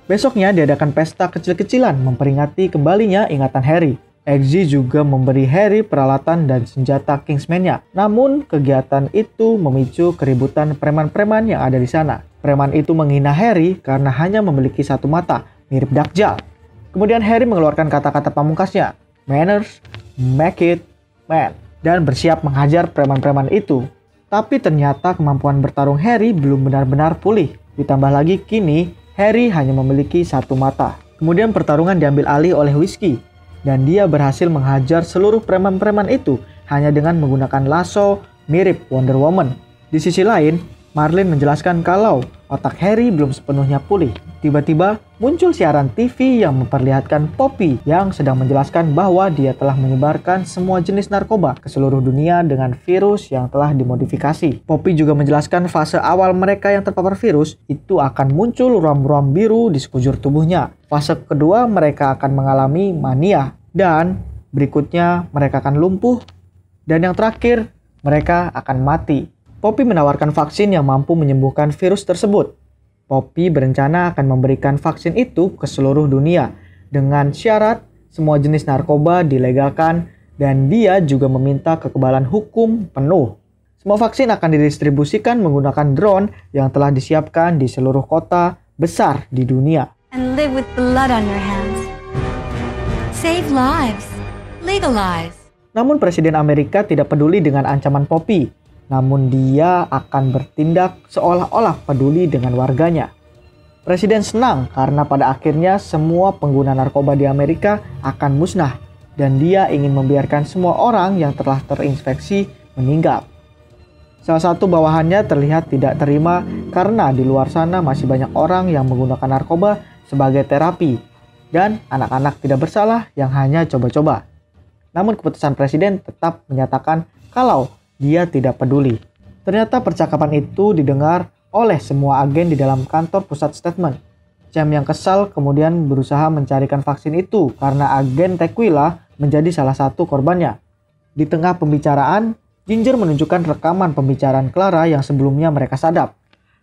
Besoknya diadakan pesta kecil-kecilan memperingati kembalinya ingatan Harry. Eggsy juga memberi Harry peralatan dan senjata Kingsman-nya. Namun kegiatan itu memicu keributan preman-preman yang ada di sana. Preman itu menghina Harry karena hanya memiliki satu mata, mirip Dajjal. Kemudian Harry mengeluarkan kata-kata pamungkasnya, "Manners, make it, man," dan bersiap menghajar preman-preman itu. Tapi ternyata kemampuan bertarung Harry belum benar-benar pulih. Ditambah lagi kini Harry hanya memiliki satu mata. Kemudian pertarungan diambil alih oleh Whiskey. Dan dia berhasil menghajar seluruh preman-preman itu hanya dengan menggunakan lasso mirip Wonder Woman. Di sisi lain, Marlin menjelaskan kalau otak Harry belum sepenuhnya pulih. Tiba-tiba muncul siaran TV yang memperlihatkan Poppy yang sedang menjelaskan bahwa dia telah menyebarkan semua jenis narkoba ke seluruh dunia dengan virus yang telah dimodifikasi. Poppy juga menjelaskan fase awal mereka yang terpapar virus itu akan muncul ruam-ruam biru di sekujur tubuhnya. Fase kedua mereka akan mengalami mania dan berikutnya mereka akan lumpuh dan yang terakhir mereka akan mati. Poppy menawarkan vaksin yang mampu menyembuhkan virus tersebut. Poppy berencana akan memberikan vaksin itu ke seluruh dunia dengan syarat semua jenis narkoba dilegalkan dan dia juga meminta kekebalan hukum penuh. Semua vaksin akan didistribusikan menggunakan drone yang telah disiapkan di seluruh kota besar di dunia. And live with blood on your hands. Save lives. Legalize. Namun Presiden Amerika tidak peduli dengan ancaman Poppy. Namun dia akan bertindak seolah-olah peduli dengan warganya. Presiden senang karena pada akhirnya semua pengguna narkoba di Amerika akan musnah. Dan dia ingin membiarkan semua orang yang telah terinfeksi meninggal. Salah satu bawahannya terlihat tidak terima karena di luar sana masih banyak orang yang menggunakan narkoba sebagai terapi. Dan anak-anak tidak bersalah yang hanya coba-coba. Namun keputusan presiden tetap menyatakan kalau dia tidak peduli. Ternyata percakapan itu didengar oleh semua agen di dalam kantor pusat statement. Cem yang kesal kemudian berusaha mencarikan vaksin itu karena agen Tequila menjadi salah satu korbannya. Di tengah pembicaraan, Ginger menunjukkan rekaman pembicaraan Clara yang sebelumnya mereka sadap.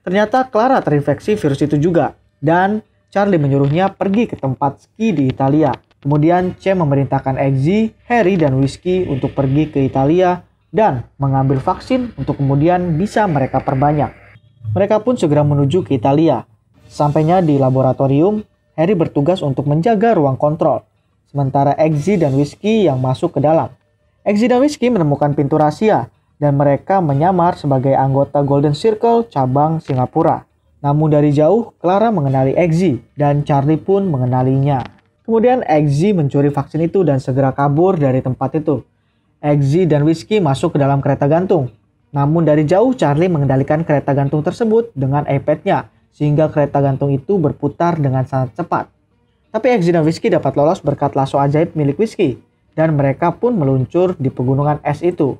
Ternyata Clara terinfeksi virus itu juga dan Charlie menyuruhnya pergi ke tempat ski di Italia. Kemudian Cem memerintahkan Eggsy, Harry, dan Whiskey untuk pergi ke Italia dan mengambil vaksin untuk kemudian bisa mereka perbanyak. Mereka pun segera menuju ke Italia. Sampainya di laboratorium, Harry bertugas untuk menjaga ruang kontrol, sementara Eggsy dan Whiskey yang masuk ke dalam. Eggsy dan Whiskey menemukan pintu rahasia, dan mereka menyamar sebagai anggota Golden Circle cabang Singapura. Namun dari jauh, Clara mengenali Eggsy, dan Charlie pun mengenalinya. Kemudian Eggsy mencuri vaksin itu dan segera kabur dari tempat itu. Eggsy dan Whiskey masuk ke dalam kereta gantung. Namun dari jauh Charlie mengendalikan kereta gantung tersebut dengan iPad-nya sehingga kereta gantung itu berputar dengan sangat cepat. Tapi Eggsy dan Whiskey dapat lolos berkat lasso ajaib milik Whiskey dan mereka pun meluncur di pegunungan es itu.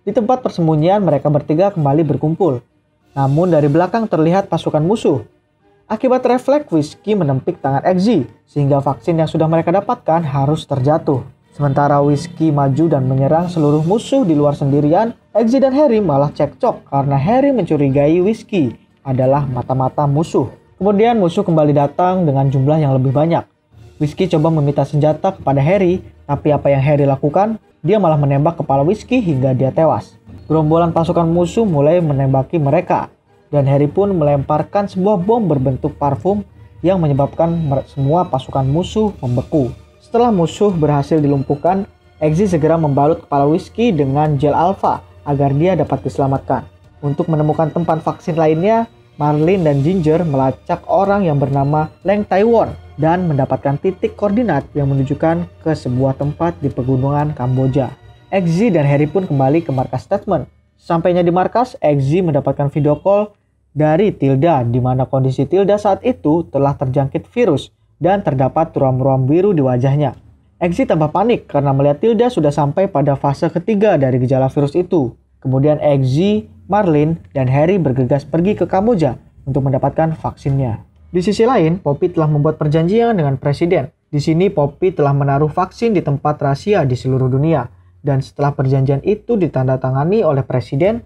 Di tempat persembunyian mereka bertiga kembali berkumpul. Namun dari belakang terlihat pasukan musuh. Akibat refleks Whiskey menempik tangan Eggsy sehingga vaksin yang sudah mereka dapatkan harus terjatuh. Sementara Whiskey maju dan menyerang seluruh musuh di luar sendirian, Eggsy dan Harry malah cekcok karena Harry mencurigai Whiskey adalah mata-mata musuh. Kemudian musuh kembali datang dengan jumlah yang lebih banyak. Whiskey coba meminta senjata kepada Harry, tapi apa yang Harry lakukan? Dia malah menembak kepala Whiskey hingga dia tewas. Gerombolan pasukan musuh mulai menembaki mereka. Dan Harry pun melemparkan sebuah bom berbentuk parfum yang menyebabkan semua pasukan musuh membeku. Setelah musuh berhasil dilumpuhkan, Eggsy segera membalut kepala Whiskey dengan gel alpha agar dia dapat diselamatkan. Untuk menemukan tempat vaksin lainnya, Marlin dan Ginger melacak orang yang bernama Leng Taiwan dan mendapatkan titik koordinat yang menunjukkan ke sebuah tempat di pegunungan Kamboja. Eggsy dan Harry pun kembali ke markas statement. Sampainya di markas, Eggsy mendapatkan video call dari Tilda di mana kondisi Tilda saat itu telah terjangkit virus dan terdapat ruam-ruam biru di wajahnya. Eggsy tambah panik karena melihat Tilda sudah sampai pada fase ketiga dari gejala virus itu. Kemudian Eggsy, Marlin, dan Harry bergegas pergi ke Kamboja untuk mendapatkan vaksinnya. Di sisi lain, Poppy telah membuat perjanjian dengan presiden. Di sini Poppy telah menaruh vaksin di tempat rahasia di seluruh dunia. Dan setelah perjanjian itu ditandatangani oleh presiden,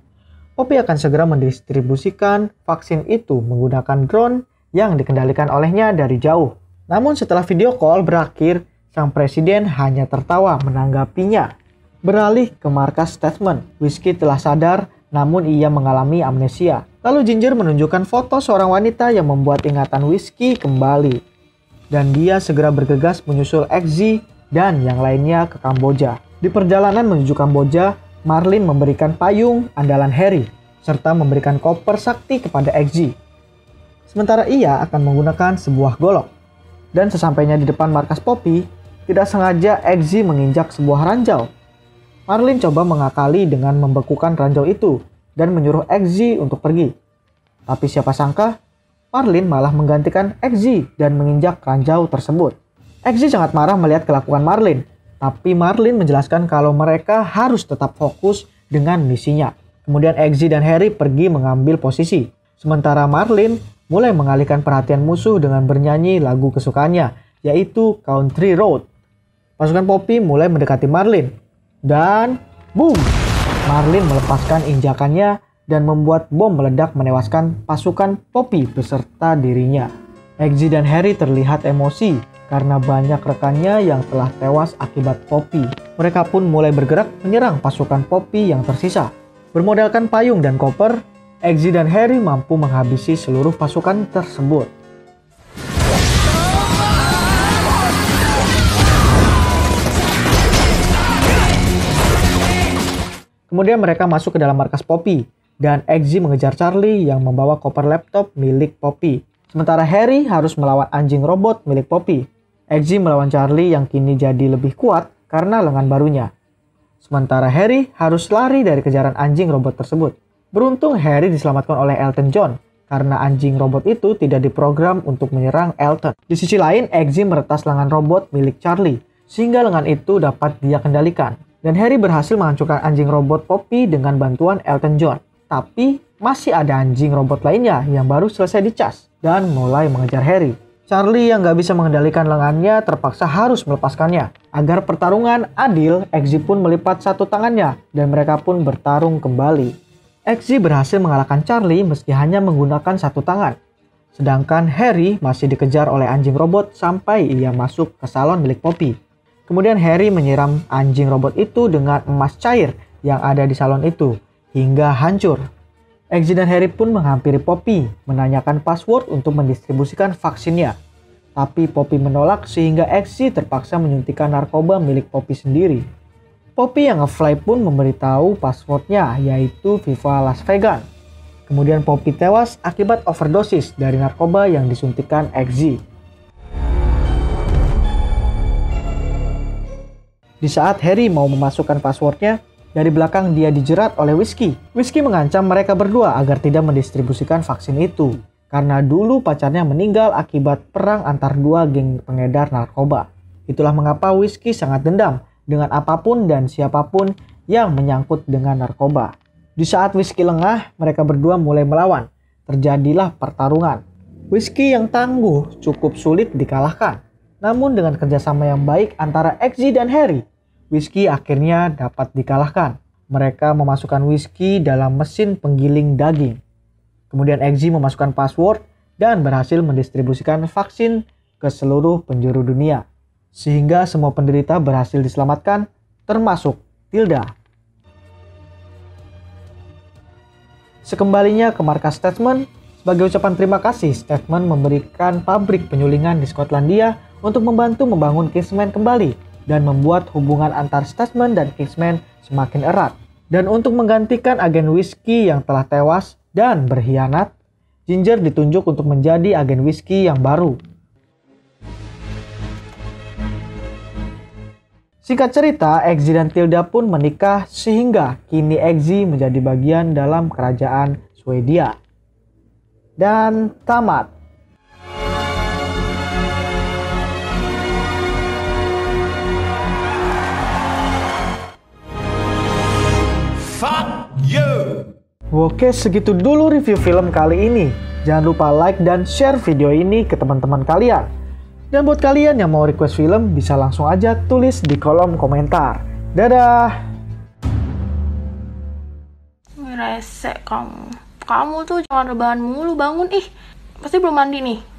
Poppy akan segera mendistribusikan vaksin itu menggunakan drone yang dikendalikan olehnya dari jauh. Namun setelah video call berakhir, sang presiden hanya tertawa menanggapinya. Beralih ke markas Statement, Whiskey telah sadar namun ia mengalami amnesia. Lalu Ginger menunjukkan foto seorang wanita yang membuat ingatan Whiskey kembali. Dan dia segera bergegas menyusul Eggsy dan yang lainnya ke Kamboja. Di perjalanan menuju Kamboja, Marlin memberikan payung andalan Harry, serta memberikan koper sakti kepada Eggsy. Sementara ia akan menggunakan sebuah golok. Dan sesampainya di depan markas Poppy, tidak sengaja Eggsy menginjak sebuah ranjau. Marlin coba mengakali dengan membekukan ranjau itu dan menyuruh Eggsy untuk pergi. Tapi siapa sangka, Marlin malah menggantikan Eggsy dan menginjak ranjau tersebut. Eggsy sangat marah melihat kelakuan Marlin, tapi Marlin menjelaskan kalau mereka harus tetap fokus dengan misinya. Kemudian Eggsy dan Harry pergi mengambil posisi, sementara Marlin mulai mengalihkan perhatian musuh dengan bernyanyi lagu kesukaannya, yaitu Country Road. Pasukan Poppy mulai mendekati Marlin. Dan boom! Marlin melepaskan injakannya dan membuat bom meledak menewaskan pasukan Poppy beserta dirinya. Eggsy dan Harry terlihat emosi karena banyak rekannya yang telah tewas akibat Poppy. Mereka pun mulai bergerak menyerang pasukan Poppy yang tersisa. Bermodalkan payung dan koper, Eggsy dan Harry mampu menghabisi seluruh pasukan tersebut. Kemudian mereka masuk ke dalam markas Poppy, dan Eggsy mengejar Charlie yang membawa koper laptop milik Poppy. Sementara Harry harus melawan anjing robot milik Poppy. Eggsy melawan Charlie yang kini jadi lebih kuat karena lengan barunya. Sementara Harry harus lari dari kejaran anjing robot tersebut. Beruntung Harry diselamatkan oleh Elton John, karena anjing robot itu tidak diprogram untuk menyerang Elton. Di sisi lain, Eggsy meretas lengan robot milik Charlie, sehingga lengan itu dapat dia kendalikan. Dan Harry berhasil menghancurkan anjing robot Poppy dengan bantuan Elton John. Tapi masih ada anjing robot lainnya yang baru selesai dicas dan mulai mengejar Harry. Charlie yang gak bisa mengendalikan lengannya terpaksa harus melepaskannya. Agar pertarungan adil, Eggsy pun melipat satu tangannya dan mereka pun bertarung kembali. Eggsy berhasil mengalahkan Charlie meski hanya menggunakan satu tangan. Sedangkan Harry masih dikejar oleh anjing robot sampai ia masuk ke salon milik Poppy. Kemudian Harry menyiram anjing robot itu dengan emas cair yang ada di salon itu hingga hancur. Eggsy dan Harry pun menghampiri Poppy menanyakan password untuk mendistribusikan vaksinnya. Tapi Poppy menolak sehingga Eggsy terpaksa menyuntikkan narkoba milik Poppy sendiri. Poppy yang nge-fly pun memberitahu passwordnya yaitu Viva Las Vegas. Kemudian Poppy tewas akibat overdosis dari narkoba yang disuntikkan Eggsy. Di saat Harry mau memasukkan passwordnya, dari belakang dia dijerat oleh Whiskey. Whiskey mengancam mereka berdua agar tidak mendistribusikan vaksin itu, karena dulu pacarnya meninggal akibat perang antar dua geng pengedar narkoba. Itulah mengapa Whiskey sangat dendam dengan apapun dan siapapun yang menyangkut dengan narkoba. Di saat Whiskey lengah, mereka berdua mulai melawan. Terjadilah pertarungan. Whiskey yang tangguh cukup sulit dikalahkan. Namun dengan kerjasama yang baik antara Eggsy dan Harry, Whiskey akhirnya dapat dikalahkan. Mereka memasukkan Whiskey dalam mesin penggiling daging. Kemudian Eggsy memasukkan password dan berhasil mendistribusikan vaksin ke seluruh penjuru dunia. Sehingga semua penderita berhasil diselamatkan, termasuk Tilda. Sekembalinya ke markas Statement, sebagai ucapan terima kasih, Statement memberikan pabrik penyulingan di Skotlandia untuk membantu membangun Kingsman kembali dan membuat hubungan antar Statement dan Kingsman semakin erat. Dan untuk menggantikan agen Whiskey yang telah tewas dan berkhianat, Ginger ditunjuk untuk menjadi agen Whiskey yang baru. Singkat cerita, Eggsy dan Tilda pun menikah sehingga kini Eggsy menjadi bagian dalam kerajaan Swedia. Dan tamat. Fuck Oke, segitu dulu review film kali ini. Jangan lupa like dan share video ini ke teman-teman kalian. Dan buat kalian yang mau request film, bisa langsung aja tulis di kolom komentar. Dadah! Resek kamu. Kamu tuh jangan rebahan mulu, bangun ih. Pasti belum mandi nih.